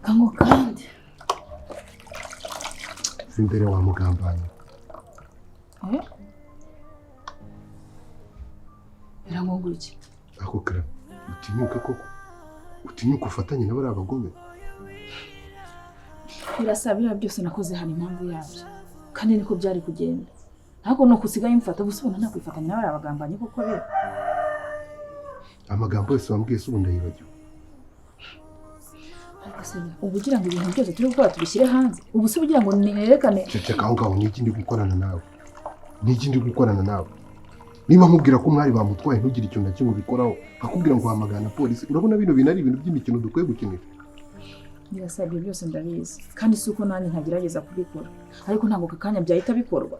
Kango kandi imbere wa mugambanye biramugura iki ako kara utinyuka koko utinyuka ufatanye n'abari abagome birasabira byose nakoze hano impamvu yabyo kandi niko byari kugenda ntabwo no kusigaye mfata busubona nakwifatanya n'abari abagambanye kuko rero amagambo yose wambwiye se ubundi yibagiwe ubu ugira ngo ibintu byose turi gukora tubishyire hanze ubu se ugira ngo nerekane ceceka aho ngaho n'iki ndi gukorana nawe n'iki ndi gukorana nawe niba nkubwira ko umwari bamutwaye ntugire ikintu na kimwe ubikoraho akubwira ngo hamagana polisi urabona bino bintu ari ibintu by'imikino dukwiye gukinira birasabye byose ndabizi kandi si uko nanjye ntagerageza kubikora ariko ntabwo kakanya byahita bikorwa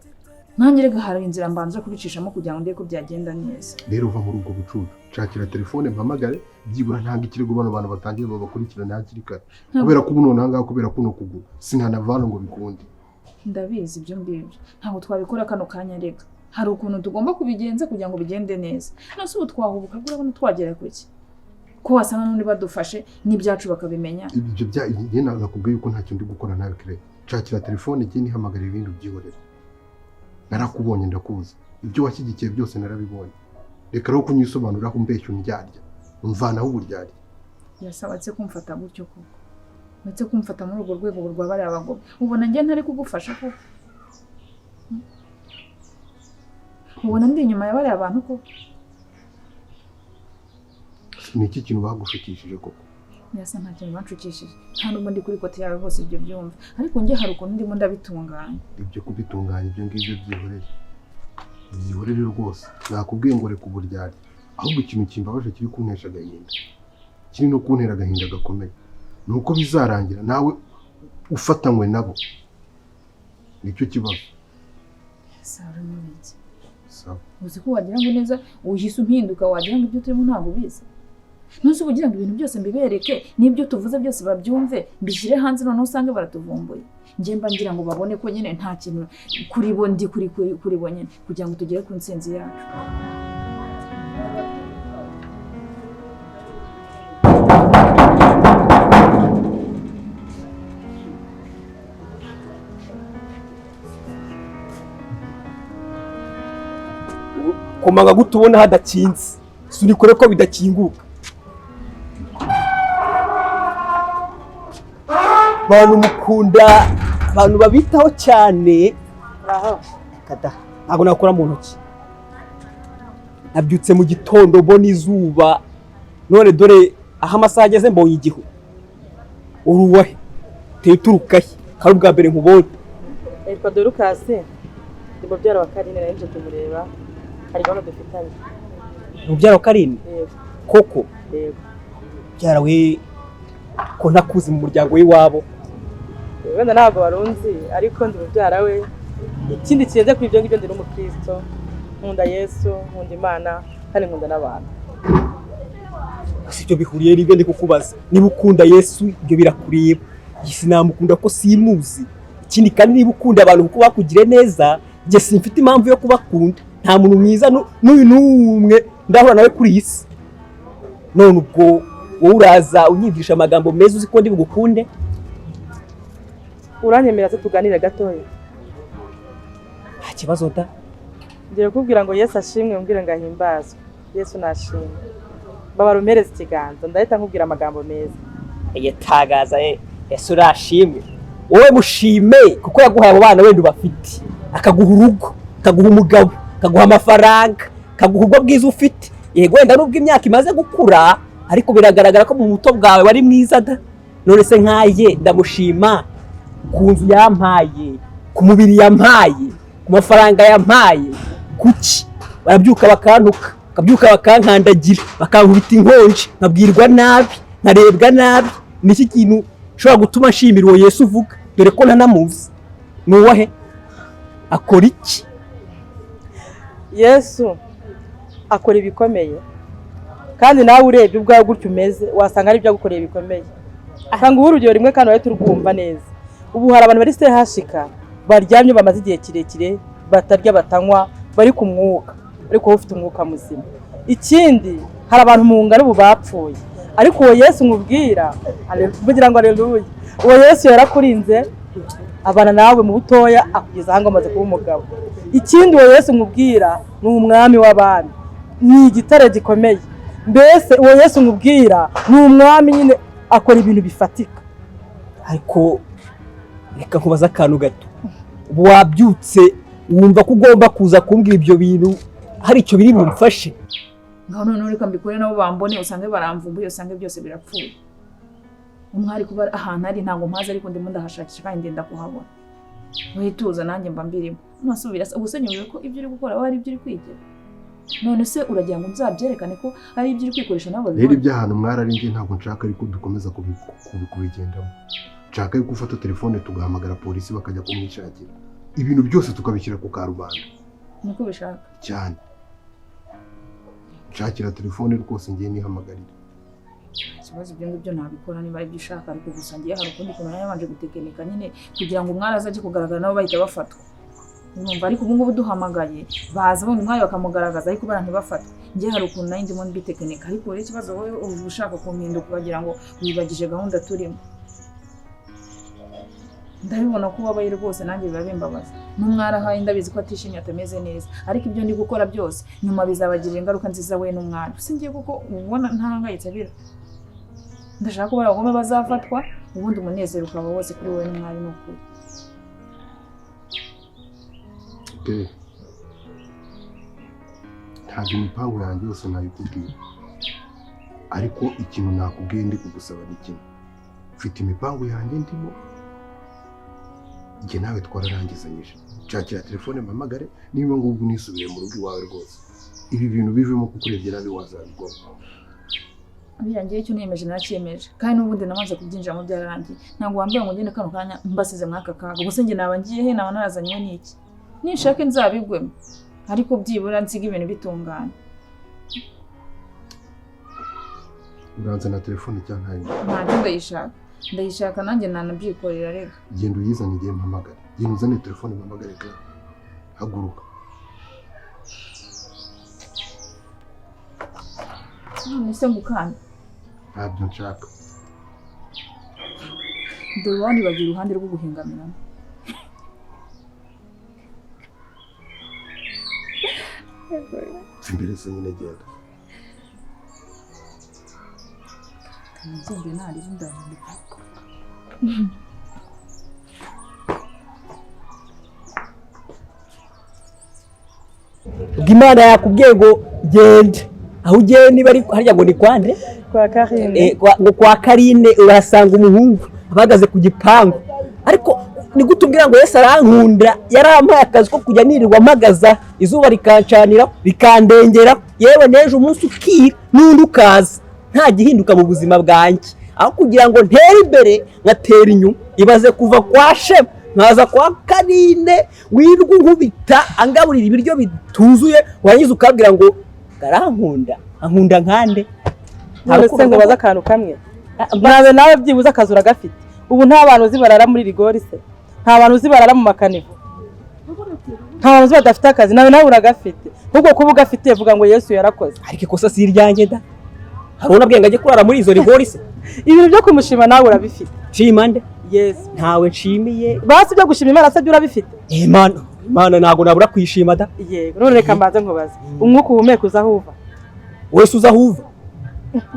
nanjye rega hari inzira mbanza kubicishamo kugira ngo ndebe ko byagenda neza rero uva muri ubwo bucucu nshakira telefone mpamagare byibura ntanga ikirego bano bantu batangiye babakurikirana hakiri kare kubera ko ubu noneho ngaho kubera ko no kugura sinkanavana ngo bikunde ndabizi ibyo ngibyo ntabwo twabikora kano kanya rega hari ukuntu tugomba kubigenza kugira ngo bigende neza nose ubu twahubuka urabona twagera kuki ko wasanga n'undi badufashe n'ibyacu bakabimenya ibyo bya igihe nakubwiye ko nta kintu ndi gukora nawe kire nshakira telefone igihe nihamagarira ibindi byihorera narakubonye ndakuzi ibyo washyigikiye byose narabibonye reka rero kunyisobanuriraho mbeshya undyarya umvanaho uburyarya yasabatse kumfata gutyo koko ndetse kumfata muri urwo rwego rw'abari abagome ubona njye ntari kugufasha koko ubona ndi inyuma y'abari abantu koko ni iki kintu bagushukishije koko yasa nta kintu banshukishije nta n'ubwo ndi kuri kote yawe hose ibyo byumva ariko njye hari ukuntu ndimo ndabitunganya ibyo kubitunganya ibyo ngibyo byihorere rwose nakubwiye ngo reka uburyarya ahubwo ikintu kimbabaje kiri kuntesha agahinda kiri no kuntera agahinda gakomeye ni uko bizarangira nawe ufatanywe nabo nicyo kibazo sawa n'iki sawa uzi ko wagira ngo neza uhise umpinduka wagira ngo ibyo turimo ntabwo bizi nose ubugira ngo ibintu byose mbibereke n'ibyo tuvuze byose babyumve mbishyire hanze noneho usange baratuvumbuye njye mba ngira ngo babone ko nyine nta kintu kuri bo ndi kuri bo nyine kugira ngo tugere ku ntsinzi yacu komanga gute ubona hadakinze sunikore ko bidakinguka abantu mukunda abantu babitaho cyane kada ntabwo nakora mu ntoki nabyutse mu gitondo mbona izuba none dore aho amasaha ageze mbonye igihu uruwahe teye turukahe kari ubwa mbere nkubonye yitwa Dorukasi ndi mubyara wa Karine narinje kumureba hari gahunda dufitanye mubyara wa Karine koko yego byara we ko nakuzi mu muryango w'iwabo wenda ntabwo barunzi ariko ndi mubyara we ikindi kirenze kuri ibyo ngibyo ndi n'umukristo nkunda Yesu nkunda Imana kandi nkunda n'abantu sibyo bihuriye n'ibyo ndi kukubaza niba ukunda Yesu ibyo birakureba sinamukunda ko simuzi ikindi kandi niba ukunda abantu kuko bakugire neza njye simfite impamvu yo kubakunda nta muntu mwiza n'uyu n'umwe ndahura nawe kuri iyi si none ubwo wowe uraza unyigisha amagambo meza uzi ko ndi bugukunde uranyemerera se tuganire gatoya nta kibazo da ngiye kubwira ngo Yesu ashimwe umbwire ngo ahimbazwe Yesu nashimwe babara umpereze ikiganza ndahita nkubwira amagambo meza yatagaza Yesu urashimwe wowe mushime kuko yaguhaye abo bana wenda ubafite akaguha urugo akaguha umugabo akaguha amafaranga akaguha ubwo bwiza ufite yego wenda nubwo imyaka imaze gukura ariko biragaragara ko mu buto bwawe wari mwiza da none se nkaye ndamushima ku nzu yampaye ku mubiri yampaye ku mafaranga yampaye kuki barabyuka bakantuka bakabyuka bakankandagira bakankubita inkonje nkabwirwa nabi nkarebwa nabi niki kintu ushobora gutuma nshimira uwo Yesu uvuga dore ko ntanamuzi nuwahe akora iki Yesu akora ibikomeye kandi nawe urebye ubwawe gutyo umeze wasanga ari byo gukorera ibikomeye kanga urugero rimwe kandi wahe turwumva neza ubu hari abantu bari se hashika baryamye bamaze igihe kirekire batarya batanywa bari ku mwuka ariko wowe ufite umwuka muzima. Ikindi hari abantu mu ngari ubu bapfuye ariko uwo Yesu nkubwira kugira ngo aleluya, uwo Yesu yarakurinze abana nawe mu butoya akugeza ahangaha amaze kuba umugabo. Ikindi uwo Yesu nkubwira ni umwami w'abami, ni igitare gikomeye. Mbese uwo Yesu nkubwira ni umwami nyine akora ibintu bifatika. Ariko reka nkubaza akantu gato, wabyutse wumva ko ugomba kuza kumbwira ibyo bintu hari icyo biri bumfashe? ngaho none reka mbikore nabo bambone usange baramvumbuye usange byose birapfuye. Umwari kuba ahantu ari ntabwo mpaza ariko ndimo ndahashakisha kandi ndenda kuhabona. Wihituza nanjye mba mbirimo. Nasubira ubuse nyumve ko ibyo uri gukora ari ibyo uri kwigira. None se uragira ngo nzabyerekane ko ari ibyo uri kwikoresha nabo babibona? Rero ibyahantu mwari ari nje ntabwo nshaka ariko dukomeza kubigendamo. Nshaka yuko ufata telefone tugahamagara polisi bakajya kumwishakira. Ibintu byose tukabishyira ku karubanda. Niko bishaka cyane. Nshakira telefone rwose ngiye nihamagarira. Ikibazo ibyo ngibyo ntabikora niba ari byo ushaka ariko gusa ngiye hari ukundi kuntu yabanje gutekinika nyine kugira ngo umwari azaje kugaragara nabo bahita bafatwa. Numva ariko ubu ngubu duhamagaye baza bundi umwari bakamugaragaza ariko bara ntibafatwe. Ngiye hari ukuntu nayo ndimo mbitekinika ariko rero ikibazo wowe ushaka kumpinduka kugira ngo wibagije gahunda turimo. Ndabibona ko wabaye rwose nanjye biba bimbabaza. N'umwari ahaye ndabizi ko atishimye atameze neza ariko ibyo ndi gukora byose nyuma bizabagirira ingaruka nziza we n'umwari. Singiye kuko ubona ntahangayitse bira. Ndashaka ko baragome bazafatwa ubundi umunezero ukaba wose kuri wowe n'umwari n'ukuri. Ntabwo imipango yanjye yose nayikubwiye ariko ikintu nakubwiye ndi kugusaba ni kimwe. Ufite imipango yanjye ndimo njye nawe twararangizanyije. Nshakira telefone mpamagare niba ngubwo nisubire mu rugo iwawe rwose. Ibi bintu bivemo kuko urebye nabi wazabigwa. Birangiye icyo niyemeje naracyemeje kandi n'ubundi namaze kubyinjiramo byararangiye. Ntabwo wambwira ngo ngende kano kanya mbasize mwaka kaga. Ubuse njye naba ngiye he naba narazanywe n'iki? Nishake nzabigwemo ariko byibura nsiga ibintu bitunganye. Uranze na telefone cyangwa Ntabwo ndayishaka nanjye nanabyikorera rega. Genda uyizane igihe mpamagare. Genda uzane telefone mpamagare ka. Haguruka. Nise ngukanda. Ntabyo nshaka. Dore wandi bagira uruhande rwo guhingamirana. Imbere se nyine genda. Nzembe nari ndandika. Imana yakubwiye ngo genda aho ugiye niba ari harya ngo ni kwande kwa Karine ngo kwa Karine urasanga umuhungu abagaze ku gipangu. Ariko ni gutumbwira ngo Yesu arankunda yarampaye akazi ko kujya nirirwa mpagaza izuba rikancanira rikandengera yewe neje umunsi ukira n'undi ukaza nta gihinduka mu buzima bwanjye. Aho kugira ngo ntere imbere ngatera inyuma. Ibaze kuva kwa Shema nkaza kwa Karine wirwa nkubita angaburira ibiryo bituzuye warangiza ukabwira ngo garankunda ankunda nkande. Ntabwo ngo baza akantu kamwe nawe nawe byibuza akazura gafite. Ubu nta bantu zibarara muri rigori se, nta bantu zibarara mu makanivo, nta bantu badafite akazi. Nawe uragafite ahubwo kuba ugafite vuga ngo Yesu yarakoze. Ariko ikosa si iryanjye da. Haruna bwenga agiye kurara muri izo rigori se. Ibintu byo kumushima nawe urabifite. Shima nde? Yes. Ntawe nshimiye. Basi byo gushima Imana se urabifite. Imana ntago nabura kwishima da. Yego none reka mbanze nkubaze. Umwuka uhumeka uzahuva. Wese uzahuva.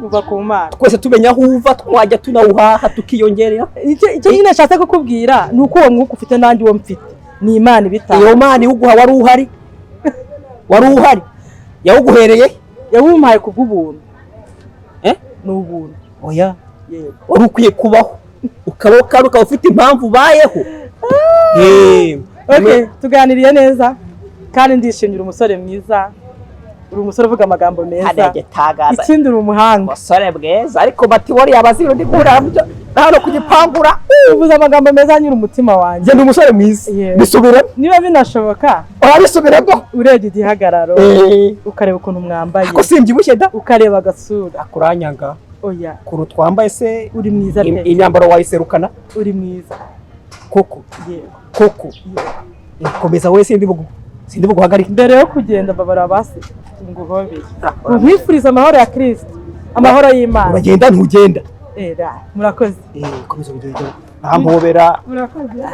Uva ku Mana. Twese tumenya aho uva twajya tunawuhaha tukiyongerera. Icyo nyine nashatse kukubwira ni uko uwo mwuka ufite nanjye uwo mfite. Ni Imana ibitanga. Iyo Mana ihuguha wari uhari. Wari uhari. Yawuguhereye. Yawumpaye kubw'ubuntu. Ni ubuntu. Oya. Yego. Wari ukwiye kubaho. Ukaboka ukaba ufite impamvu ubayeho. Okay, tuganiriye neza kandi ndishimira umusore mwiza. Uri umusore uvuga amagambo meza. Ikindi uri umuhanga. Umusore bweza ariko bati wari abaziro ndi kurambyo hano kugipangura. Uvuze amagambo meza nyiri umutima wanjye. Ndi umusore mwiza. Bisubire. Niba binashoboka. Bisubire bwo. Urebye igihagararo. Ukareba ukuntu mwambaye. Ako simbyibushye da. Ukareba agasura. Akuranyanga. Oya. Kuru twambaye se uri mwiza pe. Imyambaro wayiserukana. Uri mwiza. Koko. Yego. koko komeza we sindi buguhagarike. mbere yo kugenda babara basi ngo hobere nkwifuriza amahoro ya Kristo amahoro y'Imana. uragenda ntugenda murakoze komeza ugenda ampobera. murakoze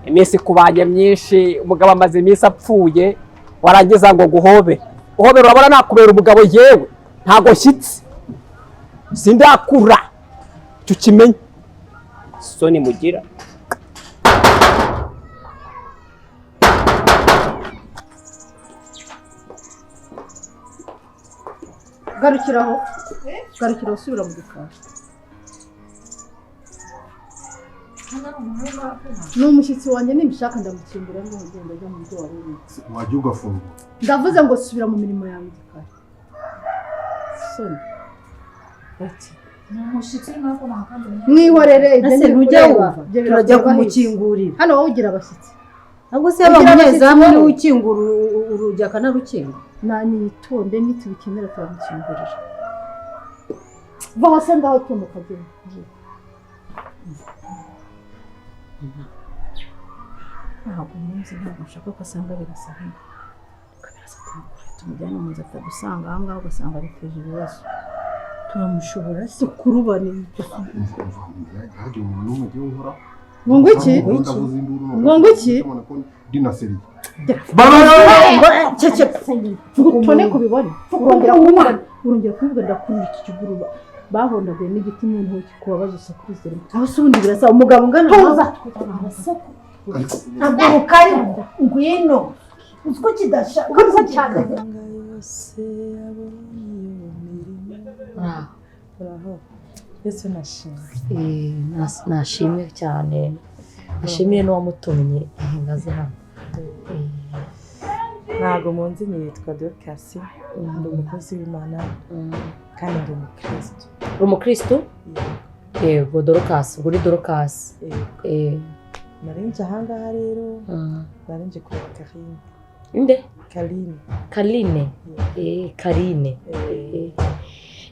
iminsi kubanye myinshi umugabo amaze iminsi apfuye warangiza ngo guhobe uhobera urabona nakubera umugabo yewe ntago nshyitsi sindakura cyo kimenye soni mugira. garukiraho usubira mu gikari. ni umushyitsi wanjye nimbishaka ndamukingura n'ugenda ajya mu byo wari ubitse. wajya ugafungura. ndavuze ngo subira mu mirimo yawe gikari. soni ni umushyitsi nako nakandi mwihorere ese ntujya wumva turajya kumukingurira hano wowe ugira abashyitsi ntabwo se abanyezamu niwe ukingura urugi akanarukinga. nitonde nitubikenera turamukingurira. va hose ngaho tuntu ukagenda. ntabwo umunsi ntabwo nshaka ko asanga birasa hano tumujyane mu nzu atadusanga aha ngaha ugasanga biteje ibibazo. turamushobora si kurubana ntajya umuntu n'umwe ugiye uhora. ngo iki ngo iki dinaseri tubone kubibona urongera kuvuga ndakunda iki kiguruba bahondaguye n'igiti n'intoki kubabaza usakurize aho se ubundi birasa umugabo ungana tuza ntabwo kari ngwino uziko kidashaka cyane. Yesu nashimye. Nashimye cyane nashimiye n'uwamutumye ngaze hano. ntabwo munzi nitwa Dorcas ndi umukozi w'Imana kandi ndi umukristo. umukristo yego Dorcas uri Dorcas narinje ahangaha rero narinje kureba Karine. inde Karine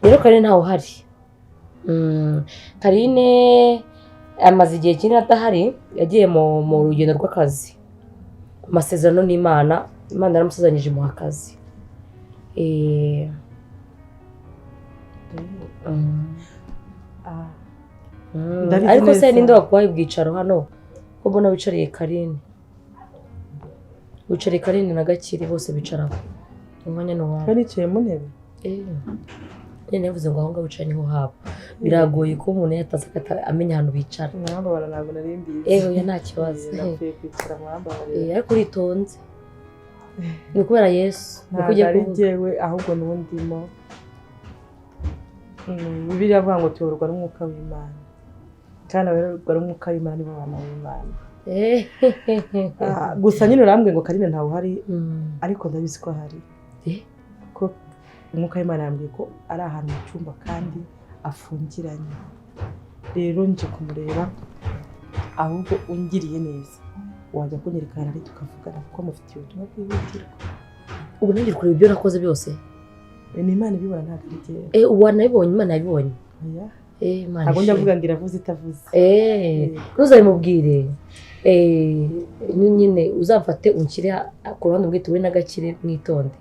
rero Karine ntawe uhari. Karine amaze igihe kinini adahari yagiye mu rugendo rw'akazi amasezerano n'Imana yaramusezeranyije imuha akazi. ariko se ninde wakubaye ubwicaro hano ko mbona wicariye Karine na Gakire bose bicaraho umwanya ni wawe. Baricaye mu ntebe nyine yavuze ngo aho ngaho wicaye niho haba biragoye ko umuntu yataza amenya ahantu bicara. mwambabara ntabwo nari mbizi. oya nta kibazo. napfuye kwicara mwambabarira. ariko uritonze ni ukubera Yesu ntabwo ari jyewe ahubwo n'undimo. Bibiliya avuga ngo tuyoborwa n'umwuka w'Imana kandi abayoborwa n'umwuka w'Imana nibo bana b'Imana. gusa nyine urambwiye ngo Karine ntawe uhari ariko ndabizi ko ahari ko umwuka w'Imana yambwiye ko ari ahantu mu cyumba kandi afungiranye. rero nje kumureba ahubwo ungiriye neza wajya kunyerekana ari tukavugana kuko mufitiye ubutumwa bwihutirwa. ubu nongera kureba ibyo nakoze byose. ni Imana ibibona ntabwo ari jyewe. ubu wanabibonye Imana yabibonye. ntabwo njya mvuga ngo iravuze itavuze. ntuzabimubwire nyine uzafate unshyire ku ruhande ubwite wowe na Gakire mwitonde.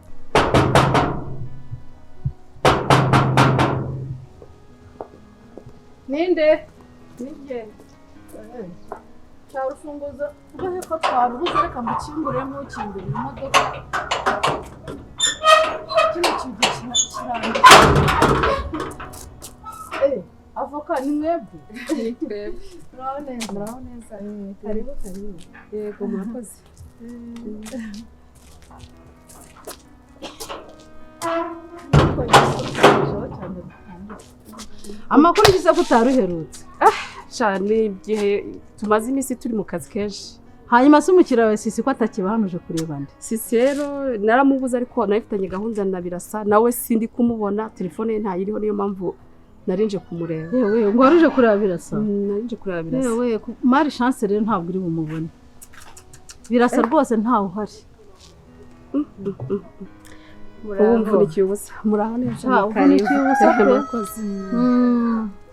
ninde nige cyangwa urufunguzo rwo hepfo twarubuze reka mukingure nk'ukingurira imodoka. kino kintu kirangiye. avoka ni mwebwe muraho neza karibu yego murakoze. amakuru ugize ko utaruherutse cyane igihe tumaze iminsi turi mu kazi kenshi. hanyuma se umukiriya wawe Sisi ko atakiba hano uje kureba nde? Sisi rero naramubuze ariko nabifitanye gahunda na Birasa nawe sindi kumubona telefone ye ntayiriho niyo mpamvu narinje kumureba. yewe ngo waruje kureba Birasa? narinje kureba Birasa. yewe mari chance rero ntabwo uri bumubone. Birasa rwose ntawe uhari. Muraho mvunikiye ubusa. Muraho neza. Mvunikiye ubusa pe.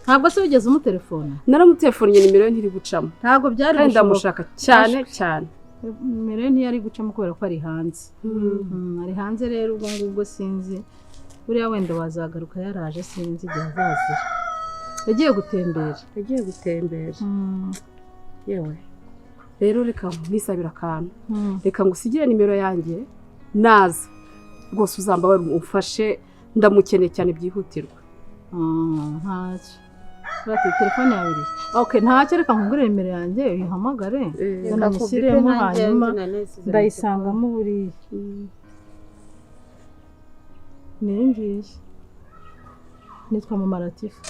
ntabwo se wigeze umutelefona naramutelefonnye nimero ye ntiri gucamo ntabwo byari kandi gushoboka ndamushaka cyane cyane nimero ye ntiyari gucamo kubera ko ari hanze ari hanze rero ubwo ngubwo sinzi buriya wenda wazagaruka yaraje sinzi igihe azazira yagiye gutembera yewe rero reka mwisabira akantu reka ngusigire nimero yanjye naza rwose uzambabara umufashe ndamukeneye cyane byihutirwa ntacyo bati telefone yawe iri okay ntacyo reka nkugure nimero yanjye uyihamagare namushyiremo hanyuma ndayisangamo buriya niyo ngiye nitwa Mama Latifa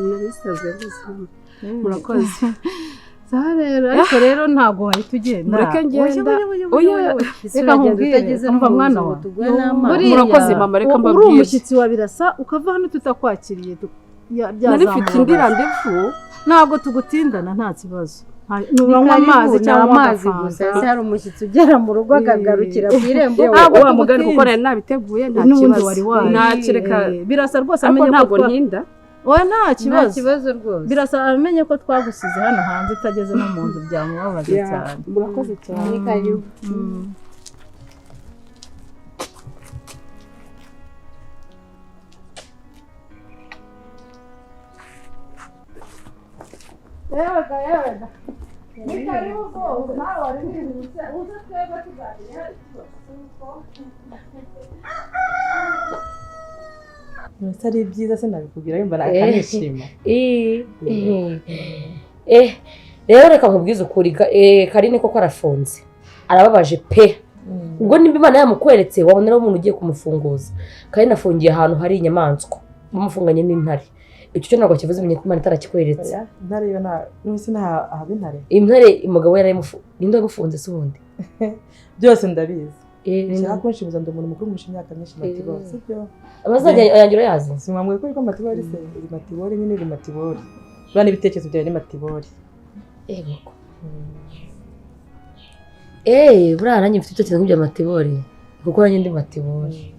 nabisaze rwose murakoze rero ariko rero ntabwo wahita ugenda mureke ngenda reka nkubwire umva mwana wa murakoze mama reka mbabwire uri umushyitsi wa Birasa ukava hano tutakwakiriye narifite indi randevu ntabwo tugutindana nta kibazo nuranywa amazi cyangwa amazi gusa hari umushyitsi ugera mu rugo akagarukira ku irembo wa mugani kuko nari nabiteguye nta kibazo ntakireka Birasa rwose amenye ko ntabwo ntinda oya nta kibazo rwose Birasa amenye ko twagusize hano hanze utageze no mu nzu byamubabaza cyane murakoze cyane ni karibu yega ni karibu rwose nawe wari wihuse uze twebwe tuganire hari Mbese ari byiza se nabikubwira yumva akanishima. Rero reka nkubwize ukuri Karine koko arafunze. Arababaje pe. Ubwo nimba Imana yamukweretse wabona ari umuntu ugiye kumufunguza. Karine afungiye ahantu hari inyamaswa. Bamufunganye n'intare. Icyo cyo ntabwo kivuze Imana itarakikweretse. Intare yo n'usi nta intare. Intare umugabo ninde wamufunze se ubundi? Byose ndabizi. Nshaka kunshibuza ndi umuntu mukuru musha imyaka myinshi Matibori sibyo abazajya yangira yazi simwamwe ko Matibori se Matibori nyine iri Matibori bane ibitekerezo byawe ni Matibori yego buriya nanjye mfite ibitekerezo nk'ibya Matibori kuko nanjye ndi Matibori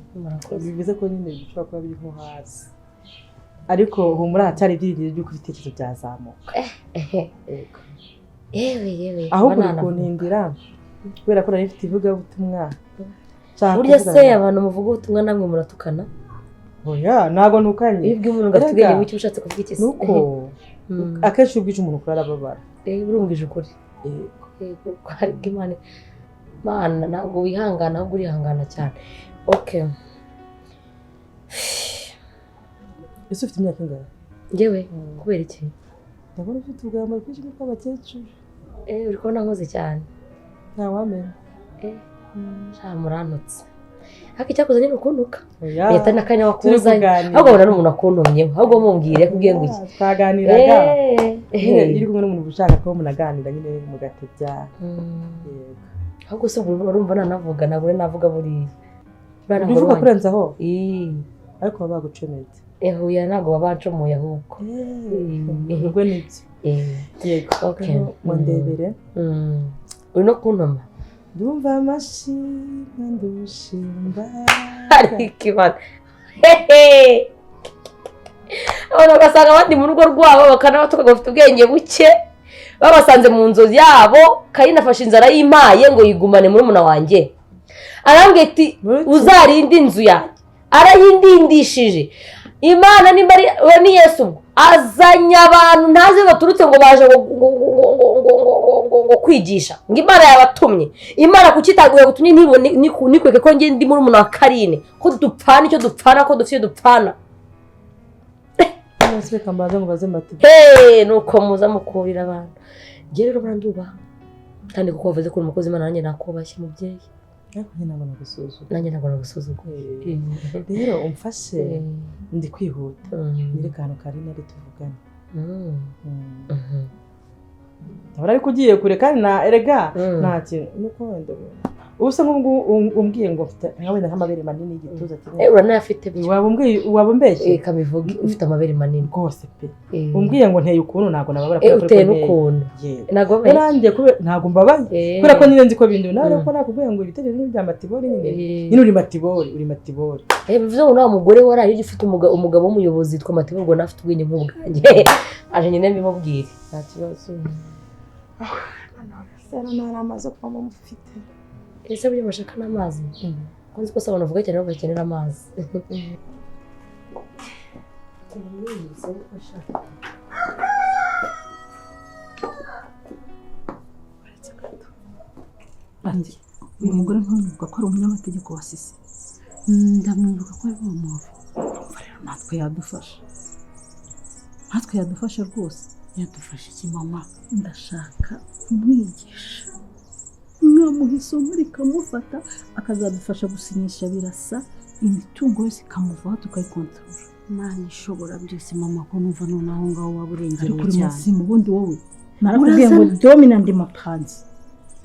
bivuze ko nyine bishobora kuba biri nko hasi ariko humura hatari ibyiringiro by'uko ibitekerezo byazamuka yewe ahubwo kuntindira kubera ko nari mfite ivugabutumwa burya se abantu muvuga ubutumwa namwe muratukana oya ntago ntukanye ibyo umuntu gatubwiye mu cyo ushatse kuvuga iki se nuko akenshi ubwije umuntu kuri arababara urumvije ukuri yego kwari Imana ntabwo wihangana ahubwo urihangana cyane okay ese ufite imyaka ingahe njyewe kubera iki ndabona ufite ubwambaro bwinshi bw'abakecuru uri kubona nkoze cyane nta wamenya muranutse haka icyakoze ni ukuntuka leta n'akanya wakuzanye ahubwo ubona n'umuntu akuntumyeho ahubwo mumbwire kubwiye ngo iki twaganiraga iri kumwe n'umuntu ushaka ko munaganira nyine mugatebya ahubwo se urumva nanavuga nabure navuga buriya uvuga kurenzaho ariko baba bagucometse huya ntabwo baba bacomoye ahubwo ubwo nibyo yego mundebere uri no kuntoma ndumva amashimwe ndushimba ariko Imana abantu bagasanga abandi mu rugo rwabo bakanabatuka bafite ubwenge buke babasanze mu nzozi yabo Karine afashe inzara y'impaye ngo yigumane muri muna wanjye arambwira ati uzarinde inzu yanjye arayindindishije Imana nimba we ni Yesu ubwo azanya abantu ntazi baturutse ngo baje ngo kwigisha ngo Imana yabatumye Imana kucitaguye gutumye nikweke ko nge ndi muri umuntu wa Karine ko dupfana icyo dupfana ko dufite dupfana nose kambaza ngo baze Mati nuko muza mukurira abantu nge rero banduba kandi kuko bavuze ko umukozi Imana nanjye nakubashye mubyeyi nanjye ntabwo nagusuzugura rero umfashe ndi kwihuta nyereka ahantu Karine ari tuvugane ndabona ariko ugiye kure kandi erega nta kintu nuko wenda ubu se nk'ubu umbwiye ngo ufite wenda nk'amabere manini y'igituza kimwe uranayafite byo waba umbeshye kamivuge ufite amabere manini rwose pe umbwiye ngo nteye ukuntu ntabwo nababara uteye n'ukuntu ntabwo nanjye ntabwo mbabaye kubera ko nyine nzi ko bindi nawe ko nakubwiye ngo ibitekerezo ni bya matibori nyine uri matibori bivuze ngo nta mugore waraye ufite umugabo w'umuyobozi witwa matibori ngo nafite ubwenge nk'ubwanjye aje nyine mbimubwire nta kibazo sera nari amaze kuba mufite ese buryo bashaka n'amazi kunzi ko abantu bavuga cyane bakenera amazi uyu mugore ntumwibuka ko ari umunyamategeko wa sisi ndamwibuka ko ari umuvu rero natwe yadufasha rwose yadufasha iki mama ndashaka kumwigisha mwamuha isomo rikamufata akazadufasha gusinyisha birasa imitungo yose ikamuvaho tukayikontorora Imana ishobora byose mama ko numva none aho ngaho waba urengerewe ariko cyane umuzimu ubundi wowe narakubwiye ngo domina ndi mapanze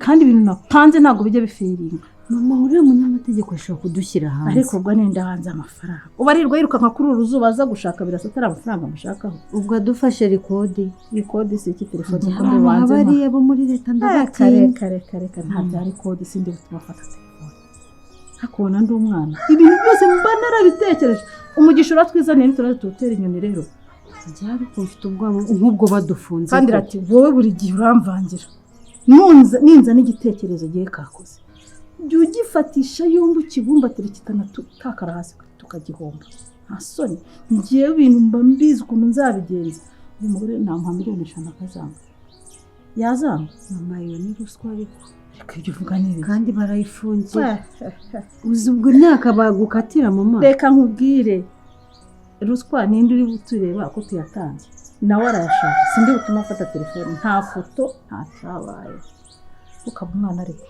kandi ibintu napanze ntabwo bijya bifiringa mama uriya munyamategeko ashobora kudushyira hanze ariko ubwo nenda hanze amafaranga uba arirwa yirukanka kuri uru zuba aza gushaka birasa atari amafaranga amushakaho ubwo adufashe rikodi si iki telefone kuko mbanze bariya bo muri leta ndabatinya kare nta bya rikodi sindi butuma afata telefone hakubona ndi umwana ibintu byose mba narabitekereje umugisha uratwizaniye ntituraze tuwutera inyoni rero byari ufite ubwoba nk'ubwo badufunze kandi rati wowe buri gihe uramvangira ninza n'igitekerezo gihe kakoze jya ugifatisha yombi ukibumbatira kitanatakara hasi tukagihomba nta soni ngiye ibintu mba mbizi ukuntu nzabigenza uyu mugore namuha miliyoni 5 akazanga yazanga mama iyo ni ruswa ariko ibyo uvuga ni ibiki kandi barayifunze uzi ubwo imyaka bagukatira mama reka nkubwire ruswa ninde uri butureba ko tuyatanze nawe arayashaka sindi butuma afata telefone nta foto nta cyabaye ukaba umwana ariko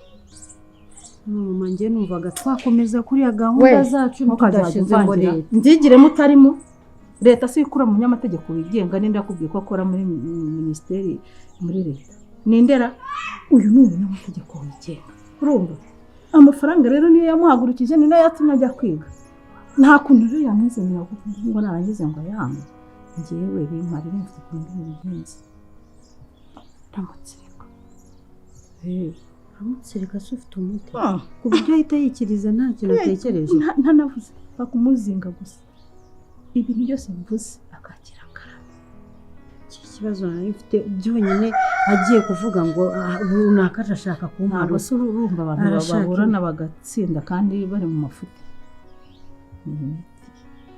mama njye numvaga twakomeza kuriya gahunda zacu tudashize ngo leta nzigiremo utarimo leta si ikura mu nyamategeko wigenga ninde yakubwiye ko akora muri minisiteri muri leta nindera uyu ni umunyamategeko wigenga urumva amafaranga rero niyo yamuhagurukije ni nayo yatumye ajya kwiga nta kuntu rero yamwizanira ngo narangize ngo ayange njyewe bimari mfite kundi bigenze ramutsirika se ufite umuti ku buryo ahita yikiriza nta kintu utekereje ntanavuze bakumuzinga gusa ibintu byose mvuze akakira karama iki kibazo nari mfite byonyine agiye kuvuga ngo runaka arashaka kumpara ntabwo se urumva abantu baburana bagatsinda kandi bari mu mafuti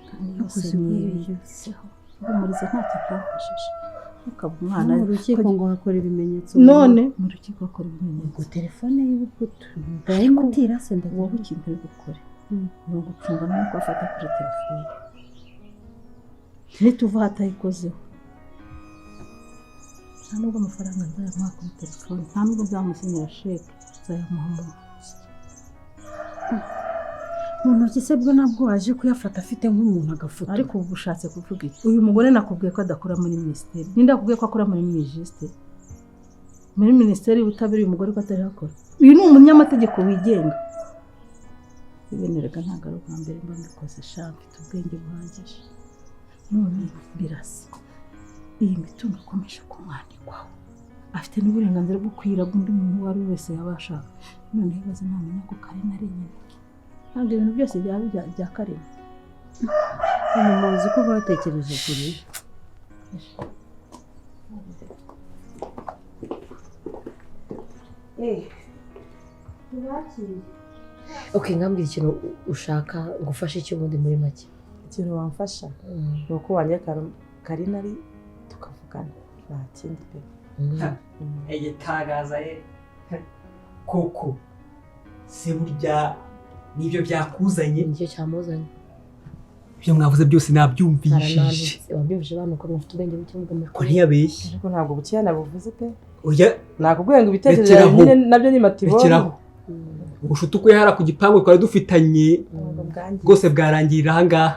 kandi yose niyiseho umuriza ntacyo byafashije ukaba umwana mu rukiko ngo hakora ibimenyetso none mu rukiko hakora ibimenyetso telefone y'ubuputu ndayimutira se wowe ikintu uri gukora ni ugucunga no kwafata kuri telefone nituva hatayikozeho nta nubwo amafaranga nzayamuha kuri telefone nta nubwo nzamusinyira sheke nzayamuha mu ntoki se bwo nabwo waje kuyafata afite nk'umuntu agafoto ariko ubu ushatse kuvuga iki uyu mugore nakubwiye ko adakora muri minisiteri ninde akubwiye ko akora muri minisiteri muri minisiteri y'ubutabera uyu mugore ko atari akora uyu ni umunyamategeko wigenga bibenerega ntabwo ari ubwa mbere mba mbikoze sha mfite ubwenge buhagije none birasa iyi mitungo ikomeje kumwandikwaho afite n'uburenganzira bwo kwiraga undi muntu uwo ari we wese yaba ashaka none ibibazo ntamenya ko Karina ari nyine ntabwo ibintu byose byaba bya Karina muzi ko batekereje kuri ngambwira ikintu ushaka ngufashe icyo ubundi muri make ikintu wamfasha ni uko wanyeka Karina ari tukavugana nta kindi pe igitangaza koko se burya nibyo byakuzanye nicyo cyamuzanye ibyo mwavuze byose nabyumvishije wabyumvise abantu ko bafite ubwenge buke ko ntiyabeshye ariko ntabwo bukeya nabuvuze pe oya nakubwiye ngo ibitekerezo nyine nabyo ni matiboni rekeraho ubushuti uko yahara ku gipangu twari dufitanye rwose bwarangirira aha ngaha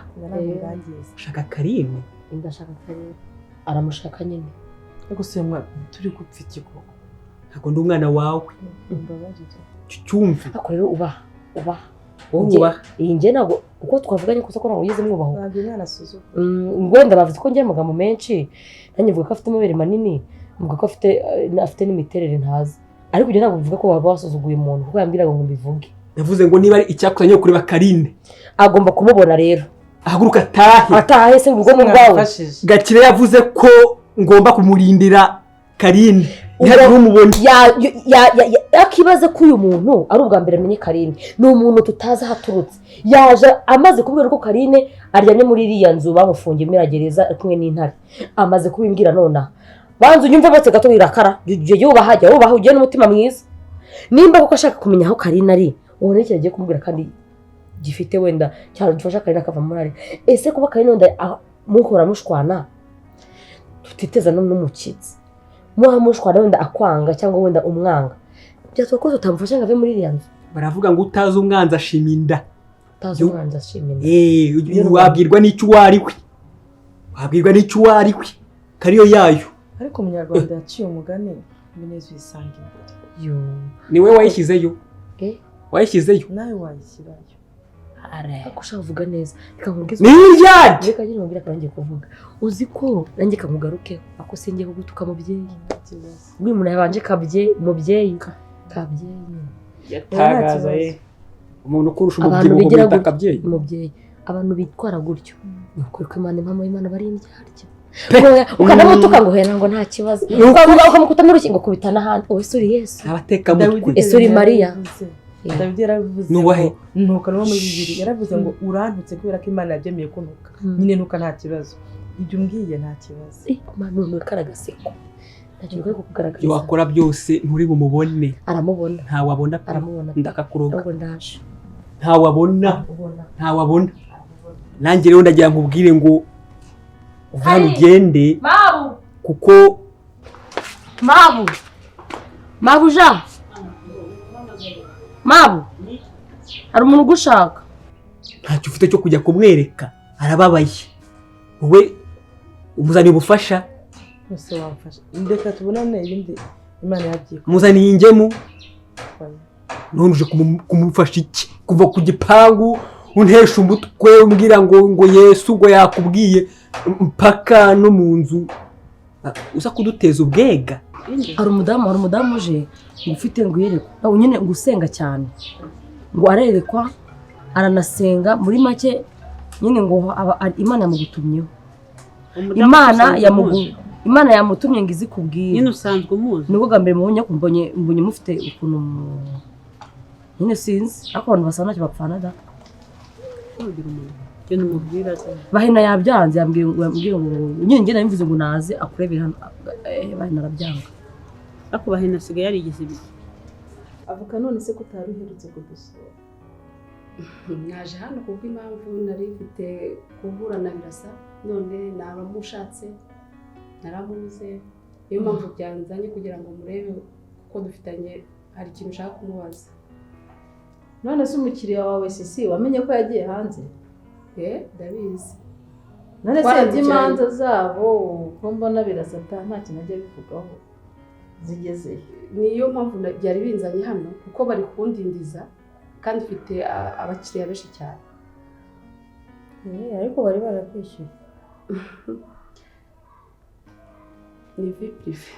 ushaka Karine ndashaka Karine aramushaka nyine ariko se turi gupfa iki koko ntabwo ndi umwana wawe cyumve ariko rero uba wowe iyi njye ntabwo uko twavuganye gusa ko ntabwo ugeze mwubaho ntabwo umwana asuzugura wenda bavuze ko ngira amagambo menshi nanjye mvuga ko afite amabere manini mvuga ko afite n'imiterere ntazi ariko ibyo ntabwo bivuga ko waba wasuzuguye umuntu kuko yambwiraga ngo mbivuge navuze ngo niba ari icyakuzanye kureba Karine agomba kumubona rero ahaguruka atahe se mu bwonko bwawe Gakire yavuze ko ngomba kumurindira Karine yakibaza ko uyu muntu ari ubwa mbere amenye Karine ni umuntu tutazi aho aturutse yaje amaze kubwira ko Karine aryamye muri iriya nzu bamufungiye muri gereza kumwe n'intare amaze kubimbwira nonaha banza unyumve bose gato wirakara yubaha ugiye n'umutima mwiza nimba kuko ashaka kumenya aho Karine ari ubona iki agiye kumubwira kandi gifite wenda cyadufasha Karine akava muri ari ese kuba Karine wenda muhora mushwana tutiteza n'umukitsi muhamushwana wenda akwanga cyangwa wenda umwanga byatwa ko tutamufasha ngo ave muri iriya nzu baravuga ngo utazi umwanzi ashima inda wabwirwa n'icyo wari we kariyo yayo ariko umunyarwanda yaciye umugani ibineza uyisanga imbere niwe wayishyizeyo nawe wayishyirayo ariko ushaka kuvuga neza reka nkubwize n'iryari reka nyine nkubwire akanjye kuvuga uzi ko nanjye kamugarukeho ako sinjye kugutuka mubyeyi buri muntu yabanje mubyeyi yatagaza umuntu kurusha umubyibuho bita kabyeyi mubyeyi abantu bitwara gutyo ni ukuri ko Imana impamo y'Imana bari indyarya ukanamutuka ngo hera ngo nta kibazo ukamukuta n'urukingo kubita n'ahandi wowe suri Yesu abateka mutwe ese uri Mariya Dawidi yaravuze ngo ntuka no muri Bibiliya yaravuze ngo urantutse kubera ko Imana yabyemeye ko ntuka nyine ntuka nta kibazo ibyo umbwiye nta kibazo Imana ntukaragatseko ntacyo uri kugaragaza ibyo wakora byose nturi bumubone aramubona ntawabona ndakakuroga ahubwo ndaje ntawabona nanjye rero ndagira nkubwire ngo uvana ugende kuko mabuja hari umuntu ugushaka ntacyo ufite cyo kujya kumwereka arababaye wowe umuzaniye ubufasha bose wamfasha ndeka tubonane ibindi Imana yagiye muzaniye ingemu none uje kumufasha iki kuva ku gipangu untesha umutwe umbwira ngo Yesu ngo yakubwiye mpaka no mu nzu uza kuduteza ubwega hari umudamu uje ngo ufite ngo yerekwa nawe nyine ngo usenga cyane ngo arerekwa aranasenga muri make nyine ngo Imana yamugutumyeho Imana yamutumye ngo izi kubwira nyine usanzwe umuzi nibwo bwa mbere mbonye mufite ukuntu nyine sinzi ariko abantu basa ntacyo bapfana da bahina yabyanze yambwiye ngo nyine njye nabivuze ngo naze akurebere hano bahina arabyanga ariko bahina asigaye yarigeze ibi avuga none se ko utari uherutse kudusura naje hano kuko impamvu nari mfite guhura na Birasa none naramushatse naramubuze niyo mpamvu byanzanye kugira ngo murebe kuko dufitanye hari ikintu ushaka kumubaza none se umukiriya wawe Sisi wamenye ko yagiye hanze ndabizi none se iby'imanza zabo ko mbona Birasa nta kintu ajya bivugaho zigeze niyo mpamvu byari binzanye hano kuko bari kundindiza kandi ufite abakiriya benshi cyane ariko bari barakwishyuye ni viprive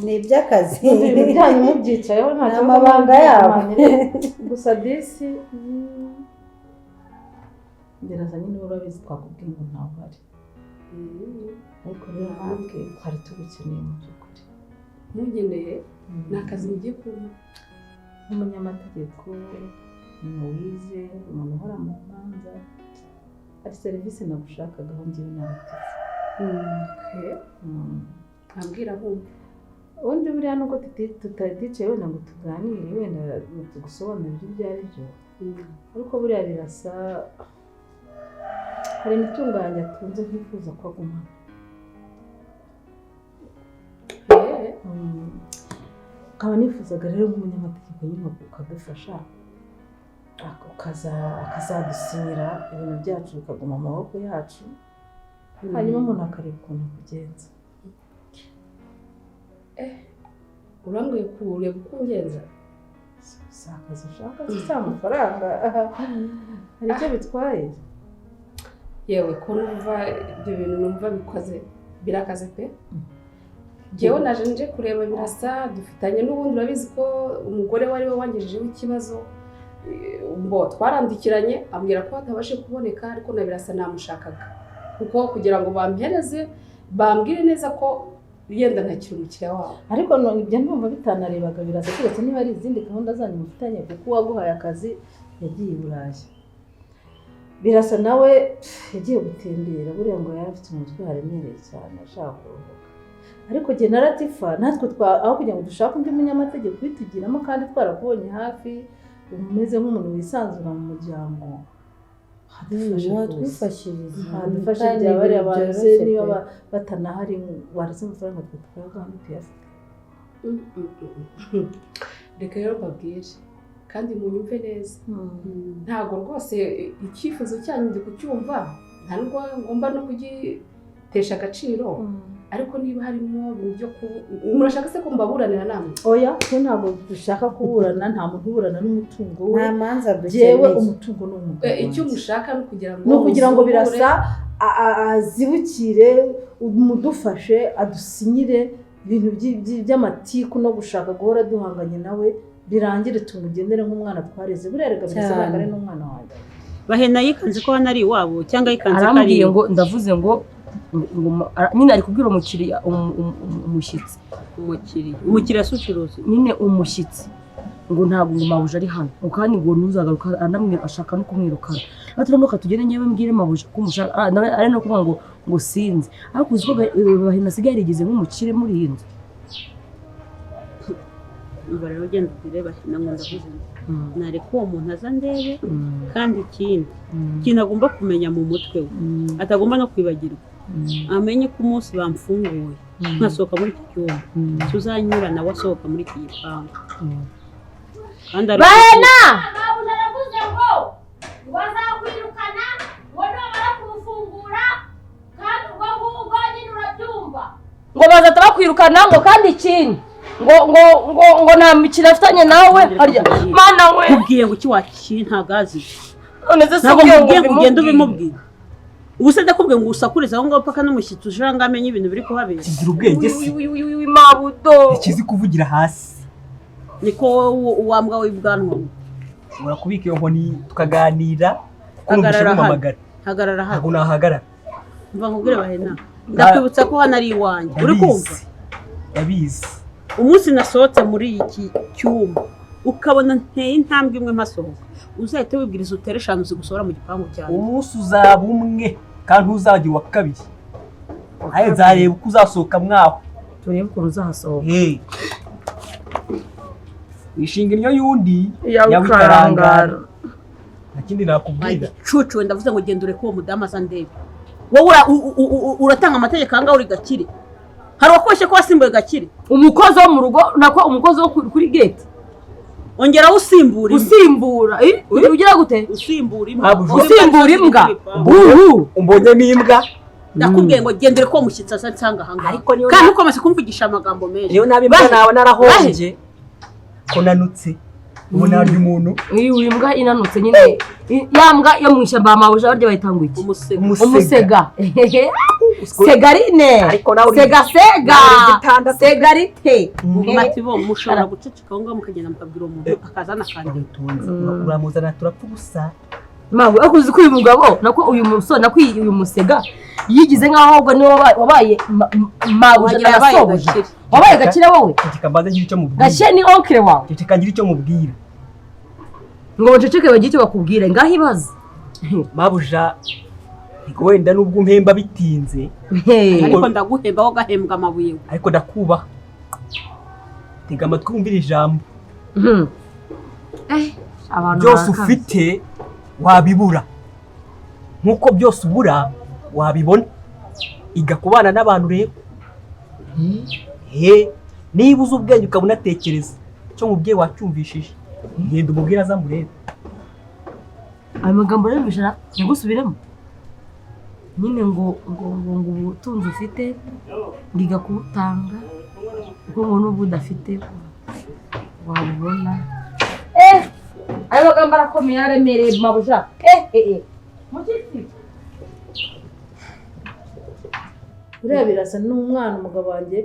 ni iby'akazi ibijyanye mubyicayeho nta amabanga yabo gusa disi Birasa nyine urabizi twakubwiye ngo ntawe uhari ariko rero natwe twari tugukeneye mu by'ukuri ntugeneye ni akazi mugiye kuba nk'umunyamategeko wize umuntu uhora mu manza hari serivisi nagushakagaho ngewe n'abagize nkabwira nkumva ubundi buriya nuko tutaticaye wenda ngo tuganire wenda tugusobanurire ibyo ari byo ariko buriya Birasa hari imitungo yanjye atunze ntifuza ko agumana nkaba nifuzaga rero nk'umunyamategeko nyine ukadufasha akazadusinyira ibintu byacu bikaguma mu maboko yacu hanyuma umuntu akareba ukuntu akugenza urambwiye kureba uko ungenza si akazi ushaka si amafaranga hari icyo bitwaye yewe ko numva ibyo bintu numva birakaze pe njyewe naje nje kureba Birasa dufitanye n'ubundi urabizi ko umugore wari we wangejejeho ikibazo ngo twarandikiranye ambwira ko atabashe kuboneka ariko na Birasa namushakaga kuko kugira ngo bampereze bambwire neza ko yenda ntakiri umukiriya wabo ariko ibyo ndumva bitanarebaga Birasa keretse niba ari izindi gahunda zanyu mufitanye kuko uwaguhaye akazi yagiye i Burayi Birasa nawe yagiye gutembera buriya ngo yari afite umutwe waremereye cyane ashaka kuruhuka ariko jye na Latifa natwe aho kugira ngo dushake undi munyamategeko bitugiramo kandi twarakubonye hafi umeze nk'umuntu wisanzura mu muryango hadufashije bariya bantu se niba batanahari waretse amafaranga twe tukayagura ntituyafite reka rero mbabwire kandi munyumve neza ntabwo rwose icyifuzo cyanyu ndi kucyumva nta nubwo ngomba no kugitesha agaciro ariko niba harimo ibintu byo murashaka se ko mbaburanira namwe oya twe ntabwo dushaka kuburana nta muntu uburana n'umutungo we nta manza jewe umutungo ni umugabo icyo mushaka ni ukugira ngo Birasa azibukire umudufashe adusinyire ibintu by'amatiku no gushaka guhora duhanganye nawe birangire tumugendere nk'umwana twareze burerega Birasa ntabwo ari n'umwana wanjye bahena yikanze ko hano ari iwabo cyangwa yikanze ko ari arambwiye ngo ndavuze ngo nyine ari kubwira umukiriya umushyitsi umukiriya si ucuruzi nyine umushyitsi ngo ntabwo mabuja ari hano kandi ngo ntuzagaruka ashaka no kumwirukana naturamuka tugende nyewe mbwire mabuja ko umushaka ari no kuvuga ngo sinzi ariko uzi ko bahena asigaye yarigeze nk'umukire muri iyi nzu umva rero ugenda ureba bahena ngo ndavuze nareka uwo muntu aza ndebe kandi ikintu agomba kumenya mu mutwe we atagomba no kwibagirwa amenye ko umunsi bamfunguye nkasohoka muri iki cyumba tuzanyura nawe asohoka muri iki gipangu bahena naravuze ngo bazakwirukana ngo nibamara kumufungura kandi ubwo ngubwo nyine urabyumva ngo bazahita bakwirukana ngo kandi ikindi ngo nta mikino afitanye nawe harya mana we kubwiye ngo iki wakiri ntagazi none se ntabwo mubwiye ngo ugende ubimubwira ubu se ndakubwiye ngo usakurize aho ngaho paka n'umushyitsi uje ngo amenye ibintu biri kuhabera kigira ubwenge se mabudo ikizi kuvugira hasi niko uwambwa w'ibwanwa urakubika iyo nkoni tukaganira hagarara hano ntabwo nahagarara mva nkubwire bahena ndakwibutsa ko hano ari iwanjye uri kumva ndabizi umunsi nasohotse muri iki cyumba ukabona nteye intambwe imwe mpasohoka uzahita wibwiriza utere 5 zigusohora mu gipangu cyawe umunsi uzaba umwe kandi uzagira uwa kabiri ahe nzareba uko uzasohoka mwaho turebe ukuntu uzahasohoka wishinga inyo y'undi yawikarangara ntakindi nakubwira cucu wenda ndavuze ngo genda ureke uwo mudamu aza ndebe wowe uratanga amategeko ahangaha uri Gakire hari uwakoreshe ko wasimbuye Gakire umukozi wo mu rugo nako umukozi wo kuri gate ongera usimbura ugira gute usimbura imbwa umbonye n'imbwa ndakubwiye ngo gendere ko mushyitsi asa nsanga ahangaha kandi ukomeze kumvugisha amagambo menshi niyo nabimbwa nawe narahonje ko nanutse ubona ari umuntu iyi mbwa inanutse nyine yambwa yo mu ishyamba amabuja barya bayitanga iki umusega segarine segarite mati bo mushobora guceceka aho ngaho mukagenda mukabwira umuntu akazana kandi uramuzana turapfa gusa mawe akuzi ko uyu mugabo nako uyu musore nako uyu musega yigize nkaho ahubwo niwe wabaye mabuja yasoboje wabaye Gakire wowe kikambaza ngira icyo mubwira Gakire ni onkre wawe kikangira icyo mubwira ngo baceceke bagiye icyo bakubwira ngaho ibaze mabuja wenda nubwo umpemba bitinze ariko ndaguhemba aho gahembwa amabuye ariko ndakubaha tega amatwi wumvira ijambo byose ufite wabibura nk'uko byose ubura wabibona iga kubana n'abantu rero niba uzi ubwenge ukaba unatekereza icyo mubwiye wacyumvishije ngenda umubwire aza murebe ayo magambo rero mbishara ngusubiremo nyine ngo ubutunzi ufite ngiga kuwutanga kuko ngo n'ubu udafite wabubona ayo magambo arakomeye aremereye mabuja mushyitsi uriya birasa n'umwana umugabo wanjye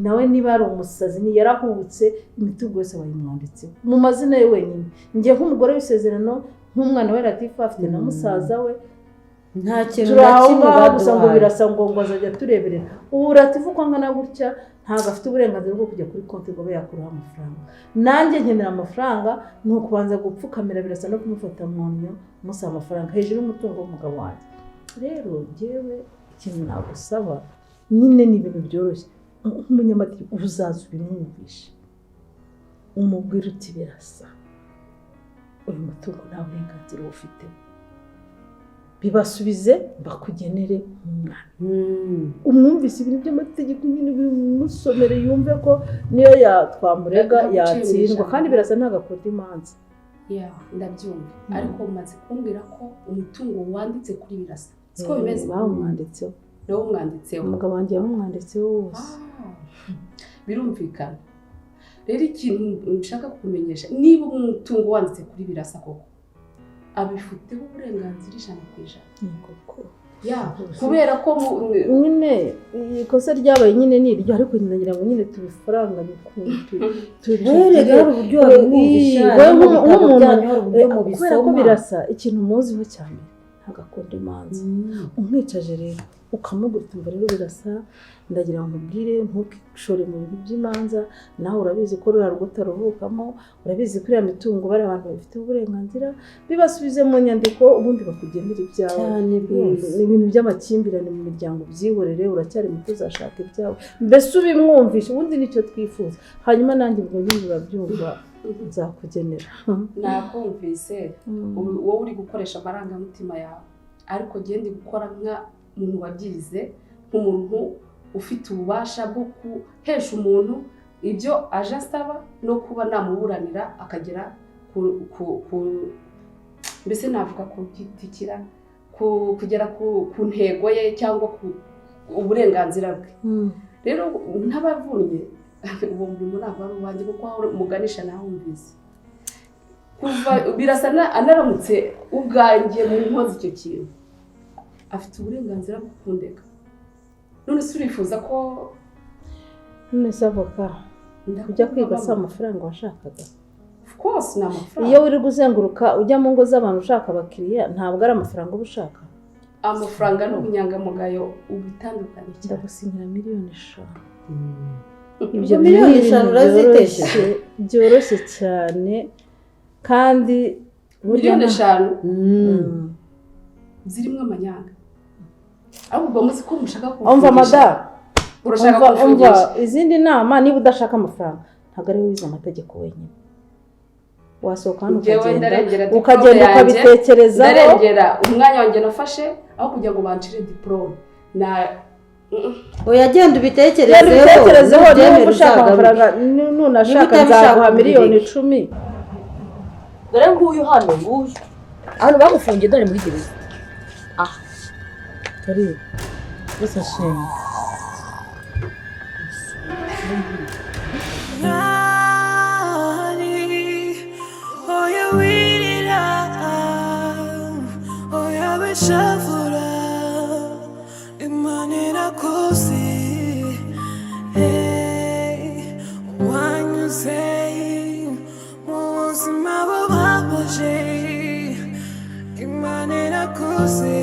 nawe niba ari umusazi yarahubutse imitungo yose bayimwanditseho mu mazina ye wenyine njye nk'umugore w'isezerano nk'umwana we Latifa afite na musaza we nta kintu na kimwe gusa ngo birasa ngo azajya tureberera ubu Latifa uko angana gutya ntabwo afite uburenganzira bwo kujya kuri konti ngo abe yakuraho amafaranga nanjye nkenera amafaranga ni ukubanza gupfukamira birasa no kumufata mu nnyo musaba amafaranga hejuru y'umutungo w'umugabo wanjye rero njyewe ikintu nagusaba nyine ni ibintu byoroshye nk'umunyamategeko uzaza ubimwumvishe umubwire uti birasa uyu mutungo nta burenganzira ufite bibasubize bakugenere umwana umwumvise ibintu by'amategeko nyine bimusomere yumve ko niyo twamurega yatsindwa kandi birasa ntagakunda imanza ndabyumva ariko umaze kumbwira ko umutungo wanditse kuri birasa siko bimeze bawumwanditseho nawe umwanditseho umugabo wanjye yamumwanditseho wose birumvikana rero ikintu nshaka kukumenyesha niba umutungo wanditse kuri birasa koko abifiteho uburenganzira 100%. Kubera ko nyine ikosa ryabaye nyine ni iryo ariko ngira ngo nyine tubifaranga rero uburyo wabimwumvisha kubera ko birasa ikintu muziho cyane ntagakunda imanza umwicaje rero ukamugura rero birasa ndagira ngo nkubwire ntukishore mu bintu by'imanza nawe urabizi ko rura rugo utaruhukamo urabizi ko iriya mitungo bari abantu bafite uburenganzira bibasubize mu nyandiko ubundi bakugenera ibyawe ni ibintu by'amakimbirane mu miryango byihorere uracyari muto uzashaka ibyawe mbese ubimwumvishe ubundi nicyo twifuza hanyuma nanjye ubwo nyine urabyumva nzakugenera nakumvise wowe uri gukoresha amarangamutima yawe ariko genda gukora nk'umuntu wabyize nk'umuntu ufite ububasha bwo guhesha umuntu ibyo aje asaba no kuba namuburanira akagera mbese navuga kugitikira kugera ku ntego ye cyangwa ku uburenganzira bwe rero ntabavunnye uwo murimo ntabwo ari uwanjye kuko aho umuganisha nawumvise kuva birasa anaramutse ubwanjye mu nkozi icyo kintu afite uburenganzira bwo kundeka none se urifuza ko none se avoka ujya kwiga si amafaranga washakaga of course ni amafaranga iyo uri guzenguruka ujya mu ngo z'abantu ushaka abakiriya ntabwo ari amafaranga uba ushaka amafaranga n'ubunyangamugayo ubitandukanye cyane ndagusinyira miliyoni 5 ibyo miliyoni 5 urazitesha byoroshye cyane kandi miliyoni 5 zirimo amanyanga ahubwo muzi ko mushaka kuvugisha umva madam urashaka kuvugisha izindi nama niba udashaka amafaranga ntabwo ari wize amategeko wenyine wasohoka hano ukagenda ukabitekerezaho ndarengera umwanya wanjye nafashe aho kugira ngo bancire diplome oya genda ubitekerezeho niba ushaka amafaranga nunashaka nzaguha miliyoni 10 dore nguyu hano nguyu hano bagufungiye dore muri gereza tari gusa shema Shavura imanira kusi wanyuze mu buzima bubabaje imanira kusi